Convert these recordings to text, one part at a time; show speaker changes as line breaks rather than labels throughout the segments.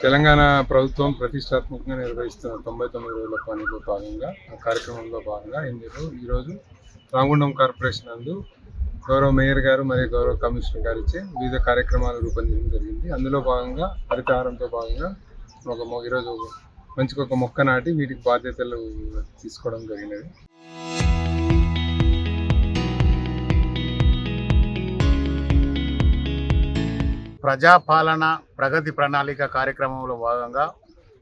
తెలంగాణ ప్రభుత్వం ప్రతిష్టాత్మకంగా నిర్వహిస్తున్న 99 రోజుల పనిలో భాగంగా ఆ కార్యక్రమంలో భాగంగా ఈరోజు రామగుండం కార్పొరేషన్ నందు గౌరవ మేయర్ గారు మరియు గౌరవ కమిషనర్ గారు ఇచ్చే వివిధ కార్యక్రమాలు రూపొందించడం జరిగింది. అందులో భాగంగా హరితహారంతో భాగంగా ఈరోజు మంచిగా ఒక మొక్క నాటి వీటికి బాధ్యతలు తీసుకోవడం జరిగినది.
ప్రజాపాలన ప్రగతి ప్రణాళిక కార్యక్రమంలో భాగంగా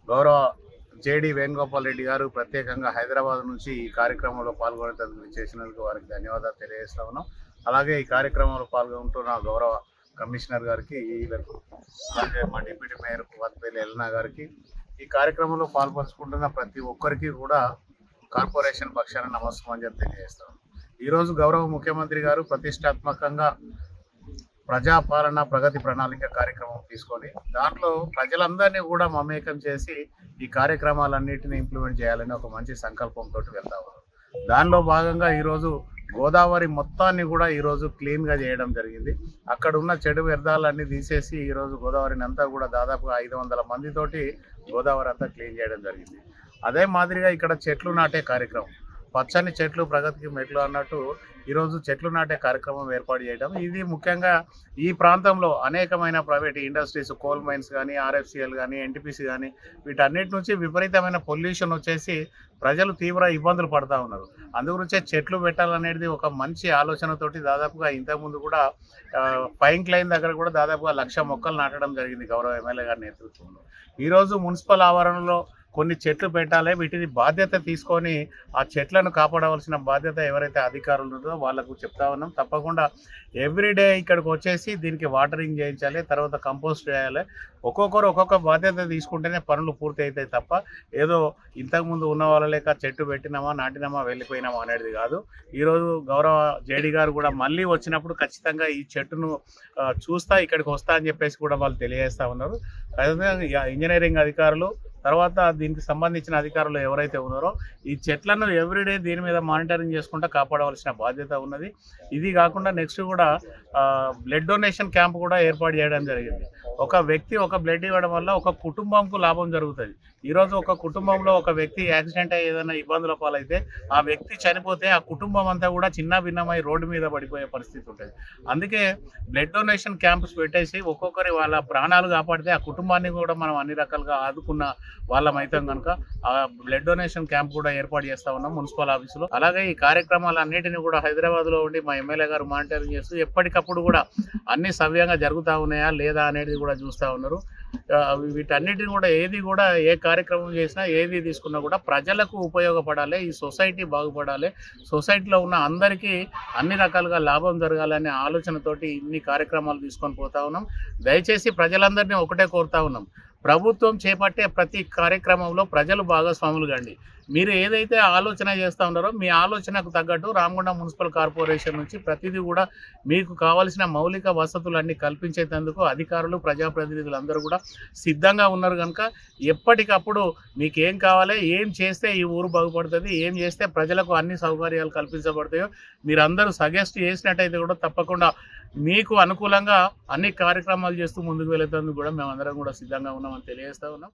గౌరవ జేడి వేణుగోపాల్ రెడ్డి గారు ప్రత్యేకంగా హైదరాబాద్ నుంచి ఈ కార్యక్రమంలో పాల్గొనేందుకు చేసినందుకు వారికి ధన్యవాదాలు తెలియజేస్తా ఉన్నాం. అలాగే ఈ కార్యక్రమంలో పాల్గొంటున్న గౌరవ కమిషనర్ గారికి, అలాగే మా డిప్యూటీ మేయర్ వత్పల్లి ఎల్నా గారికి, ఈ కార్యక్రమంలో పాల్పంచుకుంటున్న ప్రతి ఒక్కరికి కూడా కార్పొరేషన్ పక్షాన నమస్కారం అని చెప్పి తెలియజేస్తాం. ఈరోజు గౌరవ ముఖ్యమంత్రి గారు ప్రతిష్టాత్మకంగా ప్రజాపాలన ప్రగతి ప్రణాళిక కార్యక్రమం తీసుకొని దాంట్లో ప్రజలందరినీ కూడా మమేకం చేసి ఈ కార్యక్రమాలన్నింటినీ ఇంప్లిమెంట్ చేయాలని ఒక మంచి సంకల్పంతో వెళ్తా ఉన్నారు. దానిలో భాగంగా ఈరోజు గోదావరి మొత్తాన్ని కూడా ఈరోజు క్లీన్గా చేయడం జరిగింది. అక్కడ ఉన్న చెడు వ్యర్థాలన్నీ తీసేసి ఈరోజు గోదావరిని అంతా కూడా దాదాపుగా 500 మందితోటి గోదావరి అంతా క్లీన్ చేయడం జరిగింది. అదే మాదిరిగా ఇక్కడ చెట్లు నాటే కార్యక్రమం, పచ్చని చెట్లు ప్రగతికి మెట్లు అన్నట్టు ఈరోజు చెట్లు నాటే కార్యక్రమం ఏర్పాటు చేయడం. ఇది ముఖ్యంగా ఈ ప్రాంతంలో అనేకమైన ప్రైవేట్ ఇండస్ట్రీస్, కోల్ మైన్స్ కానీ, ఆర్ఎఫ్సిఎల్ కానీ, ఎన్టీపీసీ కానీ వీటన్నిటి నుంచి విపరీతమైన పొల్యూషన్ వచ్చేసి ప్రజలు తీవ్ర ఇబ్బందులు పడుతూ ఉన్నారు. అందుగురించే చెట్లు పెట్టాలనేది ఒక మంచి ఆలోచనతోటి దాదాపుగా ఇంతకుముందు కూడా పైంక్ లైన్ దగ్గర కూడా దాదాపుగా 1,00,000 మొక్కలు నాటడం జరిగింది గౌరవ ఎమ్మెల్యే గారి నేతృత్వంలో. ఈరోజు మున్సిపల్ ఆవరణలో కొన్ని చెట్లు పెట్టాలి, వీటిని బాధ్యత తీసుకొని ఆ చెట్లను కాపాడవలసిన బాధ్యత ఎవరైతే అధికారులు ఉన్నారో వాళ్ళకు చెప్తా ఉన్నాం. తప్పకుండా ఎవ్రీడే ఇక్కడికి వచ్చేసి దీనికి వాటరింగ్ చేయించాలి, తర్వాత కంపోస్ట్ చేయాలి. ఒక్కొక్కరు ఒక్కొక్క బాధ్యత తీసుకుంటేనే పనులు పూర్తి అవుతాయి తప్ప ఏదో ఇంతకుముందు ఉన్న వాళ్ళ లేక చెట్టు పెట్టినామా నాటినామా వెళ్ళిపోయినామా అనేది కాదు. ఈరోజు గౌరవ జేడీ గారు కూడా మళ్ళీ వచ్చినప్పుడు ఖచ్చితంగా ఈ చెట్టును చూస్తా ఇక్కడికి వస్తా అని చెప్పేసి కూడా వాళ్ళు తెలియజేస్తూ ఉన్నారు. ఇంజనీరింగ్ అధికారులు, తర్వాత దీనికి సంబంధించిన అధికారులు ఎవరైతే ఉన్నారో ఈ చెట్లను ఎవ్రీడే దీని మీద మానిటరింగ్ చేసుకుంటూ కాపాడవలసిన బాధ్యత ఉన్నది. ఇది కాకుండా నెక్స్ట్ కూడా బ్లడ్ డొనేషన్ క్యాంప్ కూడా ఏర్పాటు చేయడం జరిగింది. ఒక వ్యక్తి ఒక బ్లడ్ ఇవ్వడం వల్ల ఒక కుటుంబంకు లాభం జరుగుతుంది. ఈరోజు ఒక కుటుంబంలో ఒక వ్యక్తి యాక్సిడెంట్ అయ్యి ఏదైనా ఇబ్బందుల పాలైతే ఆ వ్యక్తి చనిపోతే ఆ కుటుంబం అంతా కూడా చిన్న భిన్నమై రోడ్డు మీద పడిపోయే పరిస్థితి ఉంటుంది. అందుకే బ్లడ్ డొనేషన్ క్యాంప్స్ పెట్టేసి ఒక్కొక్కరి వాళ్ళ ప్రాణాలు కాపాడితే ఆ కుటుంబాన్ని కూడా మనం అన్ని రకాలుగా ఆదుకున్న వాళ్ళమైతాం కనుక ఆ బ్లడ్ డొనేషన్ క్యాంప్ కూడా ఏర్పాటు చేస్తా ఉన్నాం మున్సిపల్ ఆఫీసులో. అలాగే ఈ కార్యక్రమాలన్నింటినీ కూడా హైదరాబాద్లో ఉండి మా ఎమ్మెల్యే గారు మానిటరింగ్ చేస్తూ ఎప్పటికప్పుడు కూడా అన్ని సవ్యంగా జరుగుతూ ఉన్నాయా లేదా అనేది కూడా చూస్తూ ఉన్నారు. వీటన్నిటిని కూడా ఏది కూడా ఏ కార్యక్రమం చేసినా ఏది తీసుకున్నా కూడా ప్రజలకు ఉపయోగపడాలి, ఈ సొసైటీ బాగుపడాలి, సొసైటీలో ఉన్న అందరికీ అన్ని రకాలుగా లాభం జరగాలనే ఆలోచనతోటి ఇన్ని కార్యక్రమాలు తీసుకొని పోతా ఉన్నాం. దయచేసి ప్రజలందరినీ ఒకటే కోరుతా ఉన్నాం, ప్రభుత్వం చేపట్టే ప్రతి కార్యక్రమంలో ప్రజలు భాగస్వాములు కండి. మీరు ఏదైతే ఆలోచన చేస్తూ ఉన్నారో మీ ఆలోచనకు తగ్గట్టు రామగుండం మున్సిపల్ కార్పొరేషన్ నుంచి ప్రతిదీ కూడా మీకు కావాల్సిన మౌలిక వసతులన్నీ కల్పించేందుకు అధికారులు, ప్రజాప్రతినిధులు అందరూ కూడా సిద్ధంగా ఉన్నారు కనుక ఎప్పటికప్పుడు మీకు ఏం కావాలి, ఏం చేస్తే ఈ ఊరు బాగుపడుతుంది, ఏం చేస్తే ప్రజలకు అన్ని సౌకర్యాలు కల్పించబడతాయో మీరందరూ సజెస్ట్ చేసినట్టయితే కూడా తప్పకుండా మీకు అనుకూలంగా అన్ని కార్యక్రమాలు చేస్తూ ముందుకు వెళ్తేందుకు కూడా మేమందరం కూడా సిద్ధంగా ఉన్నామని తెలియజేస్తూ ఉన్నాం.